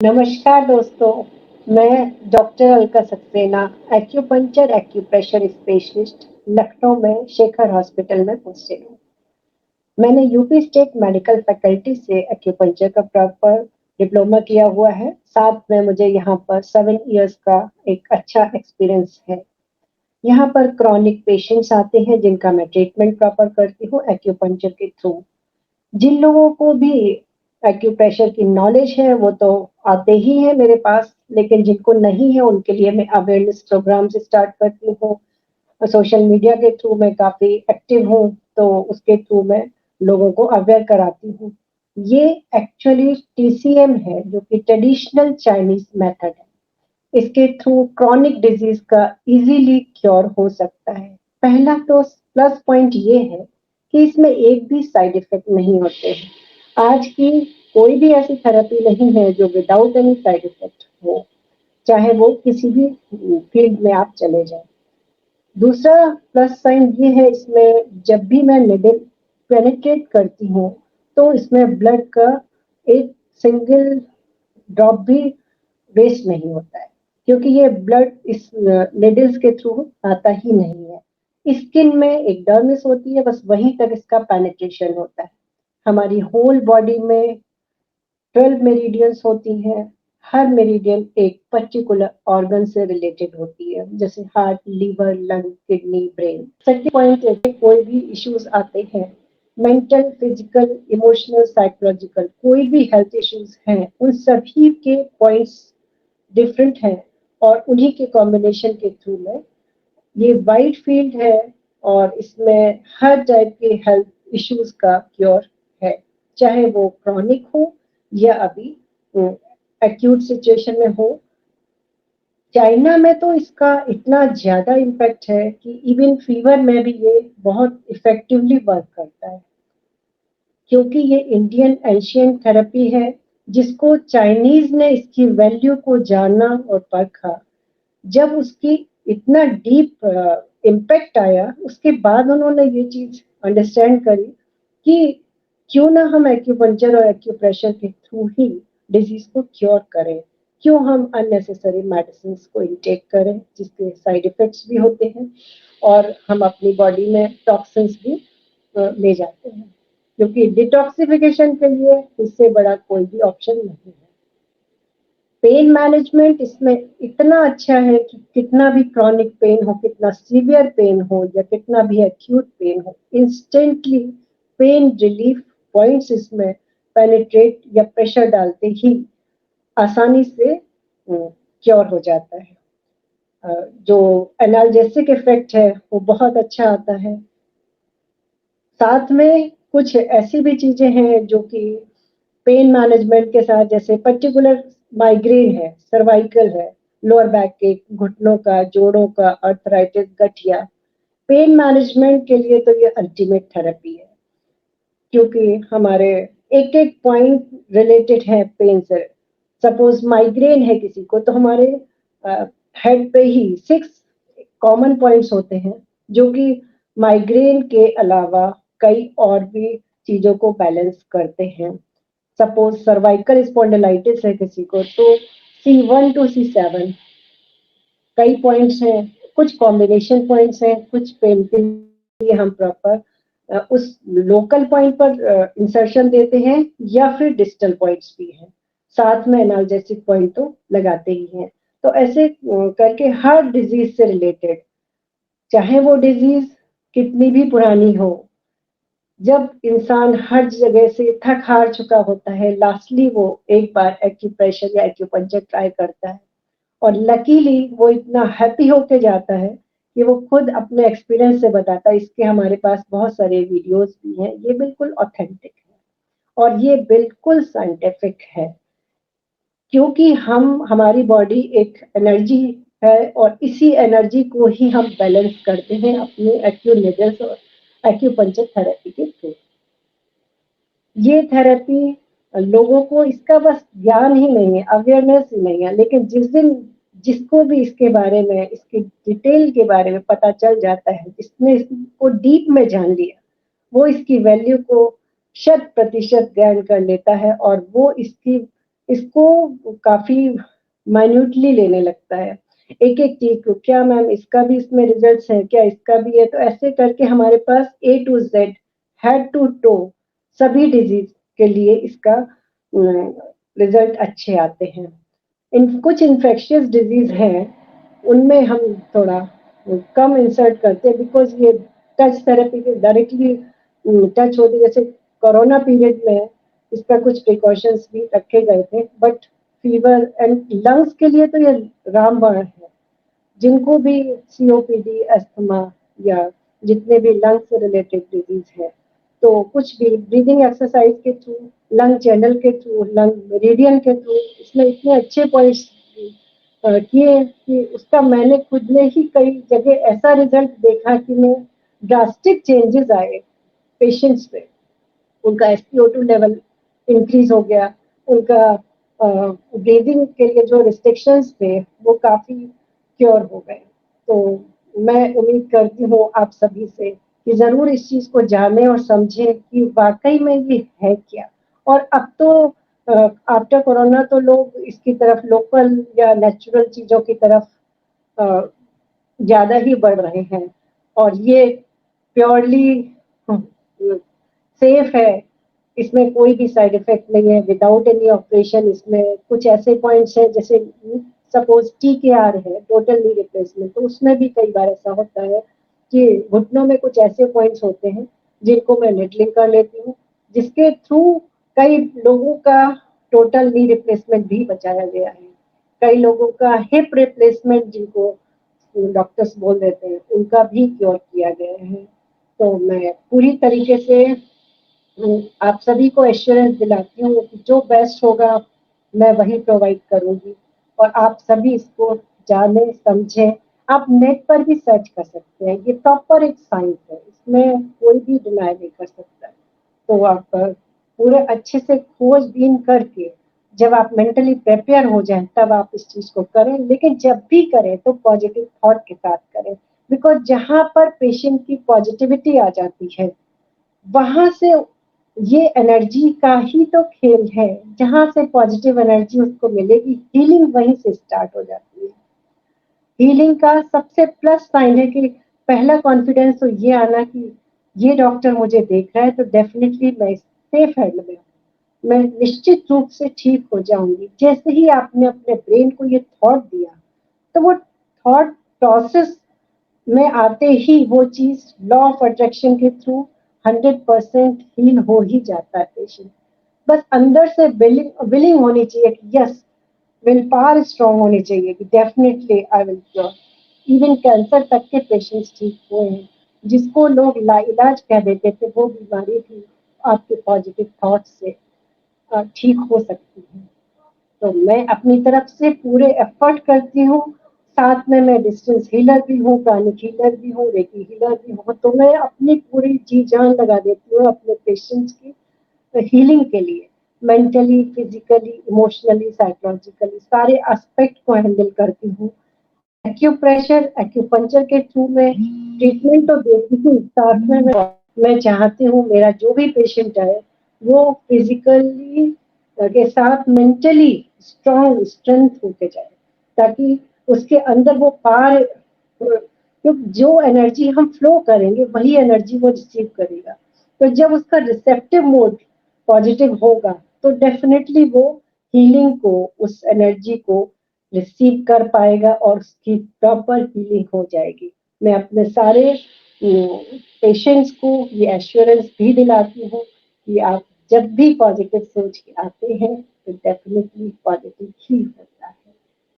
नमस्कार दोस्तों, मैं doctor Alka Saxena, acupuncture acupressure specialist, Lucknow में शेखर हॉस्पिटल में पोस्टेड हूँ। मैंने यूपी स्टेट मेडिकल फैकल्टी से एक्यूपंक्चर का प्रॉपर डिप्लोमा किया हुआ है। साथ में मुझे यहाँ पर 7 इयर्स का एक अच्छा एक्सपीरियंस है। यहाँ पर क्रॉनिक पेशेंट्स आते हैं जिनका मैं ट्रीटमेंट प्रॉपर करती हूँ एक्यूपंक्चर के थ्रू। जिन लोगों को भी एक्यूप्रेशर की नॉलेज है वो तो आते ही हैं मेरे पास, लेकिन जिनको नहीं है उनके लिए मैं अवेयरनेस प्रोग्राम से स्टार्ट करती हूँ। सोशल मीडिया के थ्रू मैं काफ़ी एक्टिव हूँ, तो उसके थ्रू मैं लोगों को अवेयर कराती हूँ। ये एक्चुअली टीसीएम है जो कि ट्रेडिशनल चाइनीज मेथड है। इसके थ्रू क्रॉनिक डिजीज का इजीली क्योर हो सकता है। पहला तो प्लस पॉइंट ये है कि इसमें एक भी साइड इफेक्ट नहीं होते हैं। आज की कोई भी ऐसी थेरेपी नहीं है जो विदाउट एनी साइड इफेक्ट हो, चाहे वो किसी भी फील्ड में आप चले जाएं। दूसरा प्लस साइन ये है, इसमें जब भी मैं निडल पेनिट्रेट करती हूँ तो इसमें ब्लड का एक सिंगल ड्रॉप भी वेस्ट नहीं होता है, क्योंकि ये ब्लड इस निडल्स के थ्रू आता ही नहीं है। स्किन में एक डर्मिस होती है, बस वहीं तक इसका पेनिट्रेशन होता है। हमारी होल बॉडी में 12 मेरिडियंस होती हैं। हर मेरिडियन एक पर्टिकुलर ऑर्गन से रिलेटेड होती है, जैसे heart, liver, lung, kidney, brain. Second point है कि कोई भी इश्यूज आते हैं, मेंटल, फिजिकल, इमोशनल, साइकोलॉजिकल, कोई भी हेल्थ इश्यूज हैं, उन सभी के पॉइंट्स डिफरेंट हैं और उन्हीं के कॉम्बिनेशन के थ्रू में ये वाइड फील्ड है और इसमें हर टाइप के हेल्थ इश्यूज का क्योर है, चाहे वो क्रॉनिक हो या अभी एक्यूट सिचुएशन में हो। चाइना में तो इसका इतना ज्यादा इम्पैक्ट है कि इवन फीवर में भी ये बहुत इफेक्टिवली वर्क करता है, क्योंकि ये इंडियन एशियन थेरेपी है जिसको चाइनीज ने इसकी वैल्यू को जाना और परखा। जब उसकी इतना डीप इम्पैक्ट आया, उसके बाद उन्होंने ये चीज अंडरस्टैंड करी कि क्यों ना हम एक्यूपंक्चर और एक्यूप्रेशर के थ्रू ही डिजीज को क्योर करें। क्यों हम अननेसेसरी मेडिसिन को इनटेक करें जिसके साइड इफेक्ट्स भी होते हैं और हम अपनी बॉडी में टॉक्सिन्स भी ले जाते हैं, क्योंकि डिटॉक्सिफिकेशन के लिए इससे बड़ा कोई भी ऑप्शन नहीं है। पेन मैनेजमेंट इसमें इतना अच्छा है कि कितना भी क्रॉनिक पेन हो, कितना सीवियर पेन हो या कितना भी एक्यूट पेन हो, इंस्टेंटली पेन रिलीफ पॉइंट्स इसमें पेनिट्रेट या प्रेशर डालते ही आसानी से क्योर हो जाता है। जो एनाल्जेसिक इफेक्ट है वो बहुत अच्छा आता है। साथ में कुछ ऐसी भी चीजें हैं जो कि पेन मैनेजमेंट के साथ, जैसे पर्टिकुलर माइग्रेन है, सर्वाइकल है, लोअर बैक के, घुटनों का, जोड़ों का, अर्थराइटिस, गठिया, पेन मैनेजमेंट के लिए तो ये अल्टीमेट थेरेपी है, क्योंकि हमारे एक एक पॉइंट रिलेटेड है पेन से। सपोज माइग्रेन है किसी को, तो हमारे हेड पे ही 6 कॉमन पॉइंट्स होते हैं जो कि माइग्रेन के अलावा कई और भी चीजों को बैलेंस करते हैं। सपोज सर्वाइकल स्पॉन्डिलाइटिस है किसी को, तो C1 टू C7 कई पॉइंट्स हैं, कुछ कॉम्बिनेशन पॉइंट्स हैं, कुछ पेन के लिए हम प्रॉपर उस लोकल पॉइंट पर इंसर्शन देते हैं या फिर डिस्टल पॉइंट्स भी हैं। साथ में एनाल्जेसिक पॉइंट तो लगाते ही हैं। तो ऐसे करके हर डिजीज से रिलेटेड, चाहे वो डिजीज कितनी भी पुरानी हो, जब इंसान हर जगह से थक हार चुका होता है, लास्टली वो एक बार एक्यूप्रेशर या एक्यूपंक्चर ट्राई करता है और लकीली वो इतना हैप्पी होके जाता है कि वो खुद अपने एक्सपीरियंस से बताता है। इसके हमारे पास बहुत सारे वीडियोस भी हैं। ये बिल्कुल ऑथेंटिक है और ये बिल्कुल साइंटिफिक है, क्योंकि हम हमारी बॉडी एक एनर्जी है और इसी एनर्जी को ही हम बैलेंस करते हैं अपने एक्यूनेजर्स और एक्यूपंक्चर थेरेपी के थ्रू। ये थेरेपी लोगों को इसका बस ज्ञान ही नहीं है, अवेयरनेस ही नहीं है, लेकिन जिस दिन जिसको भी इसके बारे में, इसकी डिटेल के बारे में पता चल जाता है, जिसने इसको डीप में जान लिया, वो इसकी वैल्यू को 100% ग्रहण कर लेता है और वो इसकी इसको काफ़ी माइन्यूटली लेने लगता है। एक-एक चीज़ को, क्या मैम इसका भी इसमें रिज़ल्ट्स हैं, क्या इसका भी है? तो ऐसे करके हमारे पास A to Z, head to toe सभी डिज़ीज़ के लिए इसका रिज़ल्ट अच्छे आते हैं। इन कुछ इन्फेक्शियस डिज़ीज़ हैं, उनमें हम थोड़ा कम इंसर्ट करते हैं बिकॉज़ ये टच थेरेपी के डायरेक्टली टच होती है। जैसे कोरोना पीरियड में इसका कुछ प्रिकॉशंस भी रखे गए थे, बट फीवर एंड लंग्स के लिए तो ये रामबाण है। जिनको भी सीओपीडी, अस्थमा या जितने भी लंग से रिलेटेड डिजीज है, तो कुछ भी ब्रीदिंग एक्सरसाइज के थ्रू, लंग चैनल के थ्रू, लंग मेरिडियन के थ्रू, इसमें इतने अच्छे पॉइंट्स किए कि उसका मैंने खुद ने ही कई जगह ऐसा रिजल्ट देखा कि मैं ड्रास्टिक चेंजेस आए पेशेंट्स पे। उनका SpO2 लेवल इंक्रीज हो गया, उनका ब्रीदिंग के लिए जो रिस्ट्रिक्शंस थे वो काफ़ी क्योर हो गए। तो मैं उम्मीद करती हूँ आप सभी से कि ज़रूर इस चीज़ को जानें और समझें कि वाक़ई में ये है क्या? और अब तो आफ्टर कोरोना तो लोग इसकी तरफ लोकल या नेचुरल चीज़ों की तरफ अ, ज़्यादा ही बढ़ रहे हैं और ये प्योरली सेफ है, इसमें कोई भी साइड इफेक्ट नहीं है, विदाउट एनी ऑपरेशन। इसमें कुछ ऐसे पॉइंट्स हैं जैसे सपोज TKR है, टोटल नी रिप्लेसमेंट, तो उसमें भी कई बार ऐसा होता है कि घुटनों में कुछ ऐसे पॉइंट्स होते हैं जिनको मैं नेडलिंग कर लेती हूँ, जिसके थ्रू कई लोगों का टोटल नी रिप्लेसमेंट भी बचाया गया है। कई लोगों का हिप रिप्लेसमेंट, जिनको डॉक्टर्स बोल देते हैं, उनका भी क्योर किया गया है। तो मैं पूरी तरीके से आप सभी को एश्योरेंस दिलाती हूँ कि जो बेस्ट होगा मैं वही प्रोवाइड करूँगी और आप सभी इसको जानें, समझें। आप नेट पर भी सर्च कर सकते हैं, ये प्रॉपर एक साइंस है, इसमें कोई भी डिनाई नहीं कर सकता। तो आप पूरे अच्छे से खोजबीन करके जब आप मेंटली प्रिपेयर हो जाएँ तब आप इस चीज़ को करें, लेकिन जब भी करें तो पॉजिटिव थॉट के साथ करें। बिकॉज़ जहाँ पर पेशेंट की पॉजिटिविटी आ जाती है, वहाँ से ये एनर्जी का ही तो खेल है, जहाँ से पॉजिटिव एनर्जी उसको मिलेगी, हीलिंग वहीं से स्टार्ट हो जाती है। हीलिंग का सबसे प्लस साइन है कि पहला कॉन्फिडेंस तो ये आना कि ये डॉक्टर मुझे देख रहा है तो डेफिनिटली मैं सेफ हैंड में हूँ, मैं निश्चित रूप से ठीक हो जाऊंगी। जैसे ही आपने अपने ब्रेन को ये थॉट दिया, तो वो थॉट प्रोसेस में आते ही वो चीज लॉ ऑफ अट्रैक्शन के थ्रू 100% हील हो ही जाता है पेशेंट। बस अंदर से विलिंग विलिंग होनी चाहिए कि यस, विल पावर स्ट्रांग होनी चाहिए कि definitely I will cure. Even cancer तक के पेशेंट्स ठीक हुए हैं, जिसको लोग लाइलाज कह देते थे, वो बीमारी भी आपके पॉजिटिव थॉट से ठीक हो सकती है। तो मैं अपनी तरफ से पूरे एफर्ट करती हूँ, साथ में मैं डिस्टेंस हीलर भी हूँ, प्राणिक हीलर भी हूँ, रेकी हीलर भी हूँ, तो मैं अपनी पूरी जी जान लगा देती हूँ अपने पेशेंट्स की हीलिंग के लिए। मेंटली, फिजिकली, इमोशनली, साइकोलॉजिकली सारे एस्पेक्ट को हैंडल करती हूँ। एक्यूप्रेशर, एक्यूपंक्चर के थ्रू मैं ट्रीटमेंट तो देती हूँ, साथ में मैं चाहती हूँ मेरा जो भी पेशेंट आए वो फिजिकली के साथ मेंटली स्ट्रॉन्ग स्ट्रेंथ होके जाए, ताकि उसके अंदर वो पार, क्योंकि जो एनर्जी हम फ्लो करेंगे वही एनर्जी वो रिसीव करेगा। तो जब उसका रिसेप्टिव मोड पॉजिटिव होगा तो डेफिनेटली वो हीलिंग को, उस एनर्जी को रिसीव कर पाएगा और उसकी प्रॉपर हीलिंग हो जाएगी। मैं अपने सारे पेशेंट्स को ये एश्योरेंस भी दिलाती हूँ कि आप जब भी पॉजिटिव सोच के आते हैं तो डेफिनेटली पॉजिटिव ही हो।